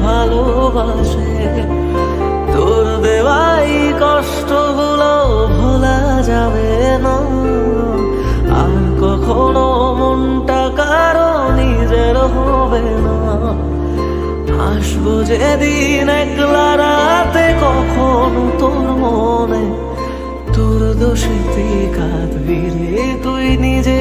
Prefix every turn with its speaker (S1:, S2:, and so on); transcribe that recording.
S1: ভালোবাসে। তোর দেওয়াই কষ্টগুলো ভোলা যাবে না, আর কখনো মনটা কারো নিজের হবে না। আসবো যেদিন একলা রাতে কখনো তোর মনে, তোর দোষে তুই কাঁদবি রে তুই নিজে।